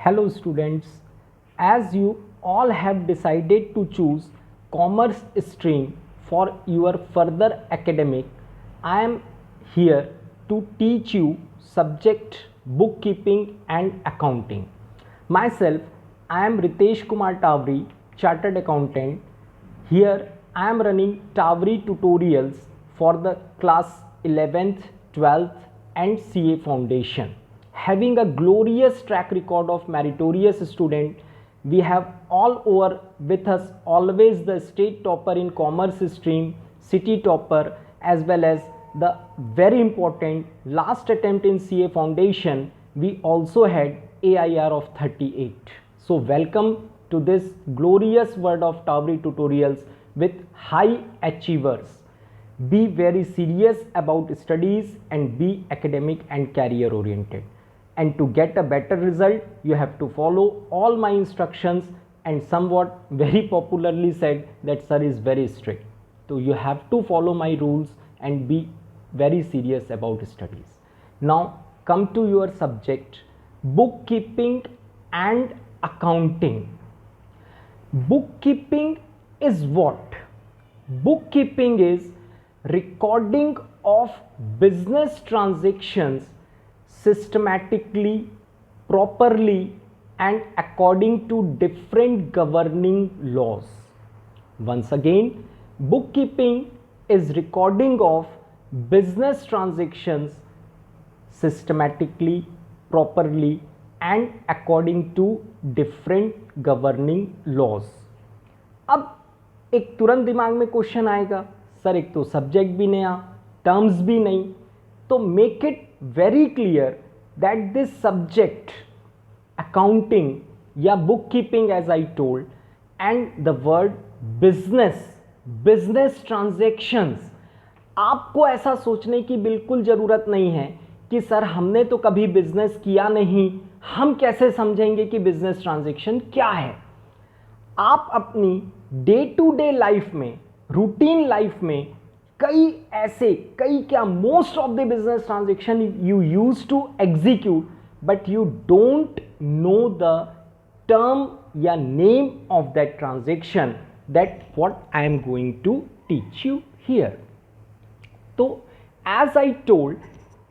Hello students, as you all have decided to choose commerce stream for your further academic, I am here to teach you subject bookkeeping and accounting. Myself, I am Ritesh Kumar Tavri, Chartered Accountant. Here I am running Tavri tutorials for the class 11th, 12th and CA Foundation. Having a glorious track record of meritorious student, we have all over with us always the state topper in commerce stream, city topper, as well as the very important last attempt in CA Foundation. We also had AIR of 38. So welcome to this glorious world of Tavri tutorials with high achievers. Be very serious about studies and be academic and career oriented. And to get a better result, you have to follow all my instructions, and somewhat very popularly said that sir is very strict. So you have to follow my rules and be very serious about studies. Now come to your subject, bookkeeping and accounting. Bookkeeping is what? Bookkeeping is recording of business transactions systematically, properly and according to different governing laws. Once again, bookkeeping is recording of business transactions systematically, properly and according to different governing laws. अब एक तुरंत दिमाग में question आएगा, sir एक तो subject भी नया, टर्म्स भी नहीं, तो make it very clear that this subject accounting या book keeping as I told and the word business transactions, आपको ऐसा सोचने की बिल्कुल ज़रूरत नहीं है कि सर हमने तो कभी बिजनेस किया नहीं, हम कैसे समझेंगे कि बिजनेस ट्रांजैक्शन क्या है। आप अपनी डे टू डे लाइफ में, रूटीन लाइफ में कई क्या most of the business transaction you use to execute, but you don't know the term या name of that transaction, that what I am going to teach you here. तो as I told,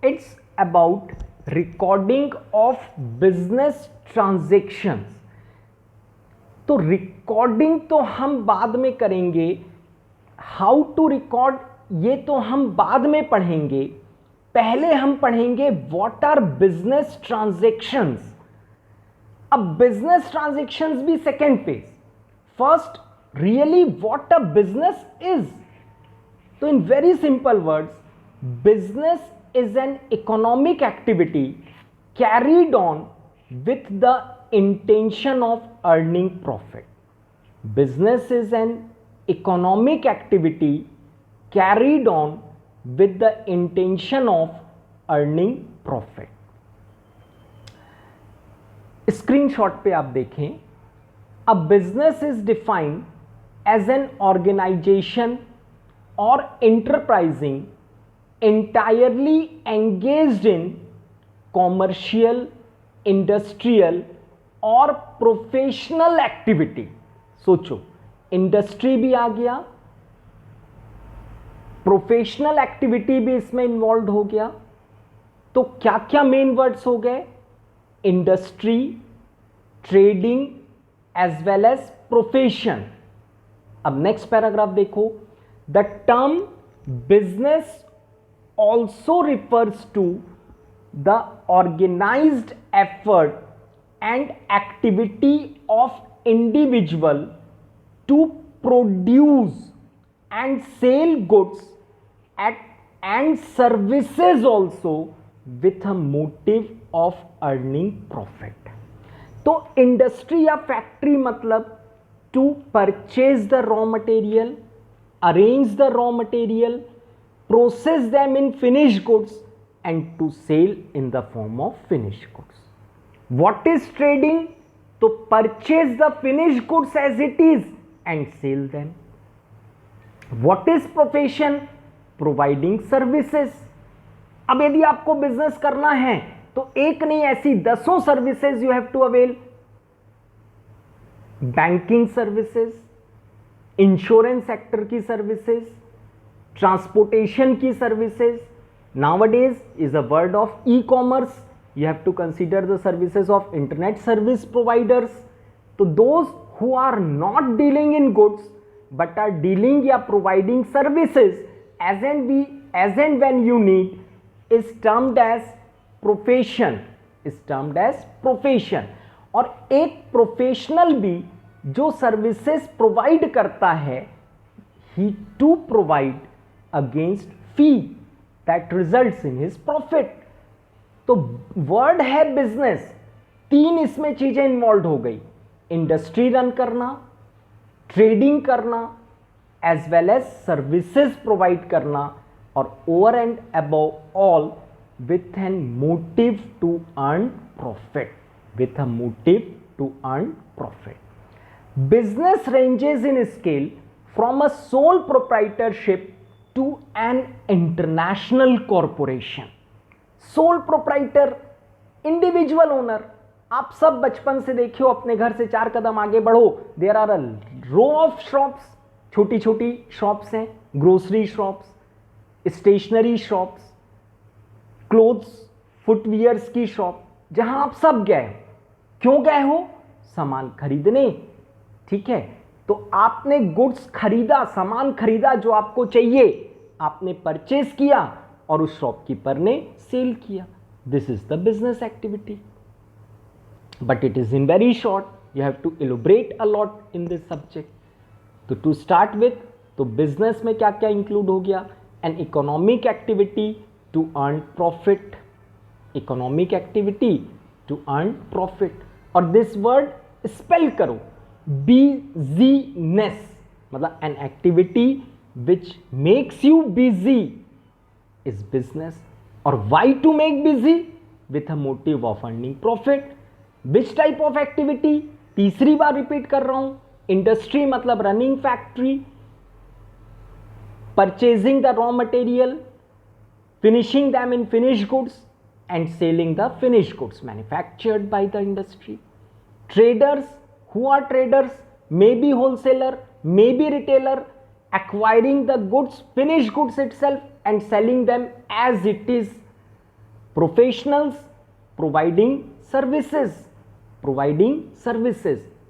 it's about recording of business transactions. तो recording तो हम बाद में करेंगे, how to record ये तो हम बाद में पढ़ेंगे। पहले हम पढ़ेंगे व्हाट आर बिजनेस ट्रांजैक्शंस। अब बिजनेस ट्रांजैक्शंस भी second phase, first really what a business is. तो in very simple words, business is an economic activity carried on with the intention of earning profit. Business is an economic activity carried on with the intention of earning profit. Screenshot पे आप देखें, a business is defined as an organization or enterprising entirely engaged in commercial, industrial और professional activity. सोचो, industry भी आ गया, professional activity भी इसमें involve हो गया। तो क्या क्या मेन वर्ड्स हो गए? Industry, trading as well as profession. अब नेक्स्ट पैराग्राफ देखो, the term business also refers to the organised effort and activity of individual to produce and sell goods and services also with a motive of earning profit. तो industry या factory मतलब to purchase the raw material, arrange the raw material, process them in finished goods and to sell in the form of finished goods. What is trading? To purchase the finished goods as it is and sell them. What is profession? Providing services. अब यदि आपको business करना है तो एक नहीं, ऐसी दसों services you have to avail. Banking services, insurance sector की सर्विसेज, ट्रांसपोर्टेशन की services, nowadays is a word of e-commerce, you have to consider the services of internet service providers. तो those who are not dealing in goods but are dealing या providing services as and when you need is termed as profession, is termed as profession. और एक professional भी जो services provide करता है, he to provide against fee that results in his profit. तो word है business, तीन इसमें चीजें इन्वॉल्व हो गई, इंडस्ट्री रन करना, ट्रेडिंग करना, as well as services provide करना, और over and above all with an motive to earn profit, with a motive to earn profit. Business ranges in scale from a sole proprietorship to an international corporation. Sole proprietor, individual owner. आप सब बचपन से देखियो, अपने घर से 4 कदम आगे बढ़ो, there are a row of shops, छोटी छोटी शॉप्स हैं, grocery shops, stationery shops, clothes, footwears की शॉप, जहां आप सब गए हो. क्यों गए हो? सामान खरीदने. ठीक है, तो आपने गुड्स खरीदा, सामान खरीदा जो आपको चाहिए, आपने परचेज किया और उस शॉपकीपर ने सेल किया. This is the business activity, but it is in very short. You have to elaborate a lot in this subject. तो टू स्टार्ट विथ, तो बिजनेस में क्या क्या इंक्लूड हो गया? An economic activity to earn profit, economic activity to earn profit. और this word spell करो, business, मतलब an activity which makes you busy is business. और why to make busy? With a motive of earning profit. Which type of activity? तीसरी बार repeat कर रहा हूं, industry मतलब running factory, purchasing the raw material, finishing them in finished goods and selling the finished goods manufactured by the industry. Traders, who are traders? Maybe wholesaler, maybe retailer, acquiring the goods, finished goods itself and selling them as it is. Professionals, providing services,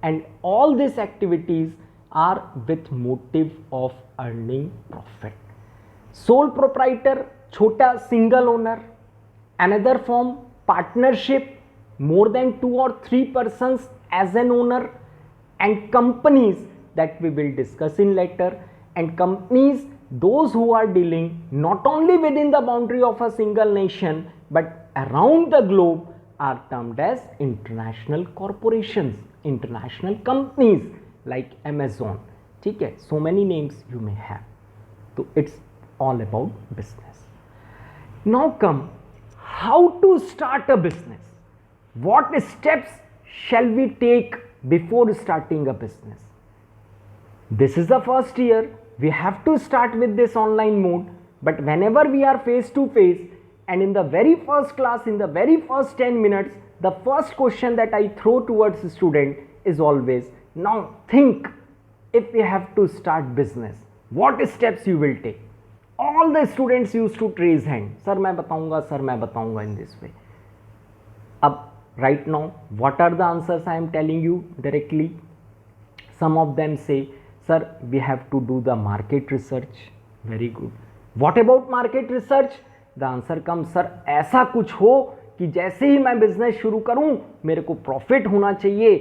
and all these activities are with motive of earning profit. Sole proprietor, छोटा single owner. Another form partnership, more than 2 or 3 persons as an owner. And companies that we will discuss in later. And companies, those who are dealing not only within the boundary of a single nation but around the globe are termed as international corporations, international companies like Amazon. ठीक है, so many names you may have. So it's all about business. Now come, how to start a business? What steps shall we take before starting a business? This is the first year, we have to start with this online mode, but whenever we are face to face and in the very first class, in the very first 10 minutes, the first question that I throw towards the student is always, now think, if we have to start business, what steps you will take? All the students used to raise hand, sir मैं बताऊंगा in this way. अब right now, what are the answers I am telling you directly? Some of them say, sir we have to do the market research. Very good. What about market research? The answer comes, sir ऐसा कुछ हो कि जैसे ही मैं business शुरू करूं मेरे को प्रॉफिट होना चाहिए,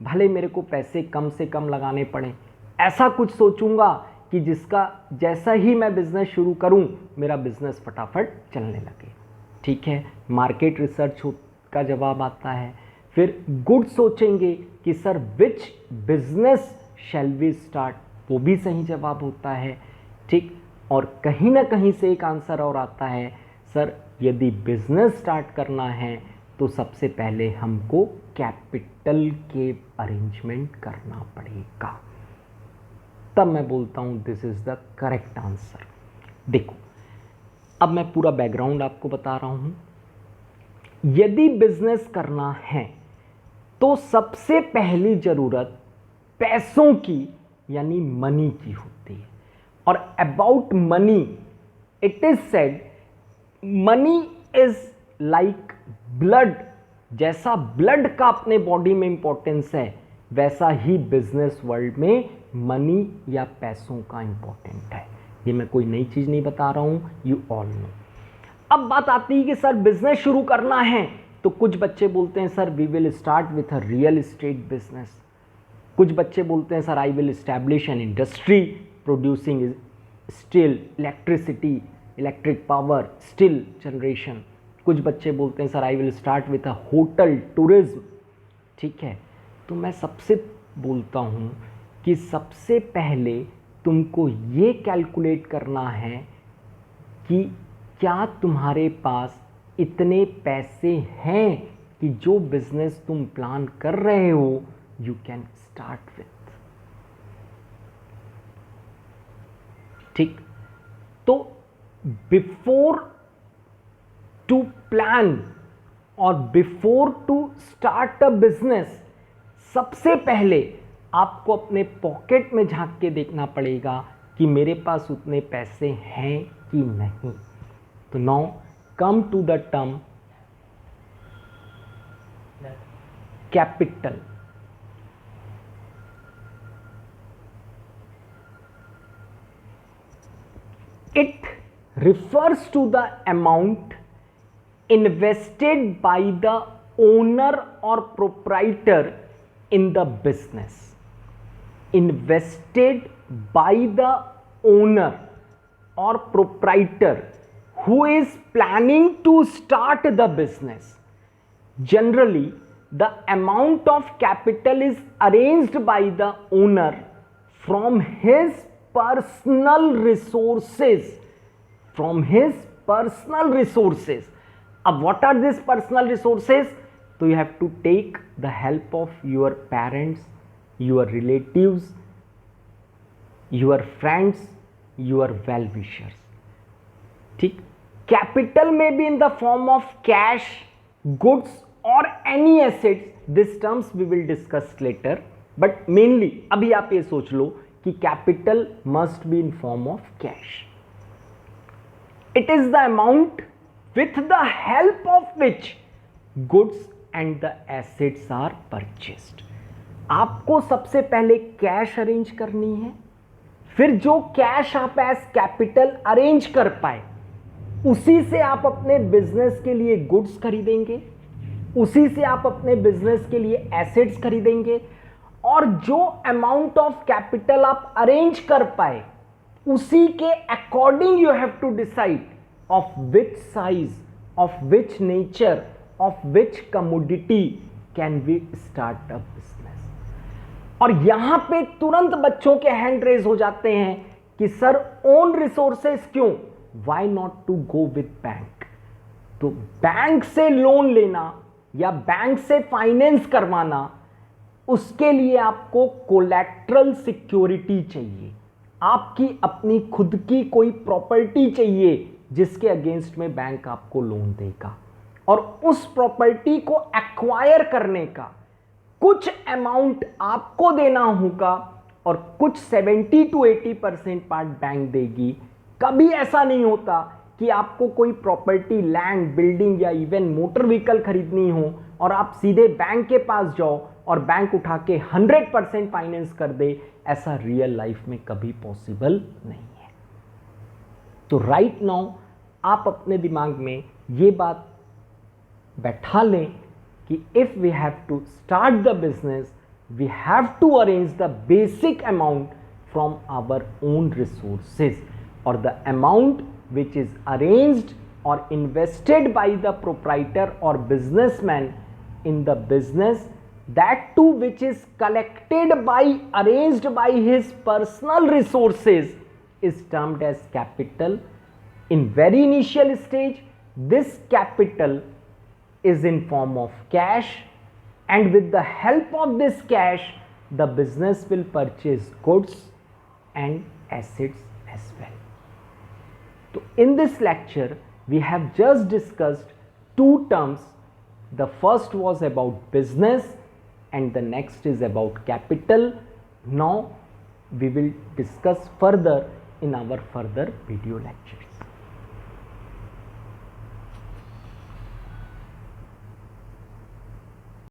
भले मेरे को पैसे कम से कम लगाने पड़े. ऐसा कुछ सोचूंगा कि जिसका जैसा ही मैं बिजनेस शुरू करूं मेरा बिजनेस फटाफट चलने लगे. ठीक है, मार्केट रिसर्च का जवाब आता है. फिर गुड सोचेंगे कि sir which business shall we start, वो भी सही जवाब होता है. ठीक, और कहीं ना कहीं से एक आंसर और आता है, सर यदि बिजनेस स्टार्ट करना है तो सबसे पहले हमको कैपिटल के अरेंजमेंट करना पड़ेगा. तब मैं बोलता हूं this is the correct answer. देखो, अब मैं पूरा बैकग्राउंड आपको बता रहा हूं. यदि बिजनेस करना है तो सबसे पहली जरूरत पैसों की यानी मनी की होती है। और about money it is said money is like blood. जैसा ब्लड का अपने बॉडी में इंपॉर्टेंस है वैसा ही बिजनेस वर्ल्ड में मनी या पैसों का इंपॉर्टेंट है। ये मैं कोई नई चीज नहीं बता रहा हूं, यू ऑल नो। अब बात आती है कि सर बिजनेस शुरू करना है तो कुछ बच्चे बोलते हैं sir we will start with a real estate business. कुछ बच्चे बोलते हैं sir I will establish an industry producing steel, electricity, electric power, steel generation. कुछ बच्चे बोलते हैं sir I will start with a hotel tourism. ठीक है, तो मैं सबसे बोलता हूँ कि सबसे पहले तुमको ये कैलकुलेट करना है कि क्या तुम्हारे पास इतने पैसे हैं कि जो बिजनेस तुम प्लान कर रहे हो यू कैन स्टार्ट विथ। ठीक, तो बिफोर टू प्लान और before to start a business सबसे पहले आपको अपने पॉकेट में झांक के देखना पड़ेगा कि मेरे पास उतने पैसे हैं कि नहीं। तो now come to the term capital. It refers to the amount invested by the owner or proprietor in the business. Invested by the owner or proprietor who is planning to start the business. Generally, the amount of capital is arranged by the owner from his personal resources. From his personal resources. Now, what are these personal resources? So you have to take the help of your parents, your relatives, your friends, your well-wishers. ठीक, capital may be in the form of cash, goods or any assets. These terms we will discuss later. But mainly अभी आप ये सोच लो कि capital must be in form of cash. It is the amount with the help of which goods and the assets are purchased. आपको सबसे पहले cash arrange करनी है, फिर जो कैश आप एज कैपिटल अरेंज कर पाए उसी से आप अपने बिजनेस के लिए गुड्स खरीदेंगे, उसी से आप अपने बिजनेस के लिए एसेट्स खरीदेंगे, और जो अमाउंट ऑफ कैपिटल आप अरेंज कर पाए उसी के according you have to decide of which size, of which nature, of which commodity can we start a business. और यहां पे तुरंत बच्चों के हैंड रेज हो जाते हैं कि सर ओन रिसोर्सेस क्यों, why not to go with bank. तो बैंक से लोन लेना या बैंक से फाइनेंस करवाना, उसके लिए आपको कोलैटरल सिक्योरिटी चाहिए, आपकी अपनी खुद की कोई प्रॉपर्टी चाहिए जिसके अगेंस्ट में बैंक आपको लोन देगा, और उस प्रॉपर्टी को एक्वायर करने का कुछ अमाउंट आपको देना होगा और कुछ 70 to 80% पार्ट बैंक देगी। कभी ऐसा नहीं होता कि आपको कोई प्रॉपर्टी, लैंड, बिल्डिंग या इवन मोटर व्हीकल खरीदनी हो और आप सीधे बैंक के पास जाओ और बैंक उठा के 100% फाइनेंस कर दे। ऐसा रियल लाइफ में कभी पॉसिबल नहीं है। तो राइट नाउ आप अपने दिमाग में ये बात बैठा लें कि if we have to start the business we have to arrange the basic amount from our own resources, और the amount which is arranged or invested by the proprietor or businessman in the business, that too which is collected by, arranged by his personal resources, is termed as capital. In very initial stage, this capital is in form of cash, and with the help of this cash the business will purchase goods and assets as well. So in this lecture we have just discussed two terms, The first was about business and the next is about capital. Now we will discuss further in our further video lectures.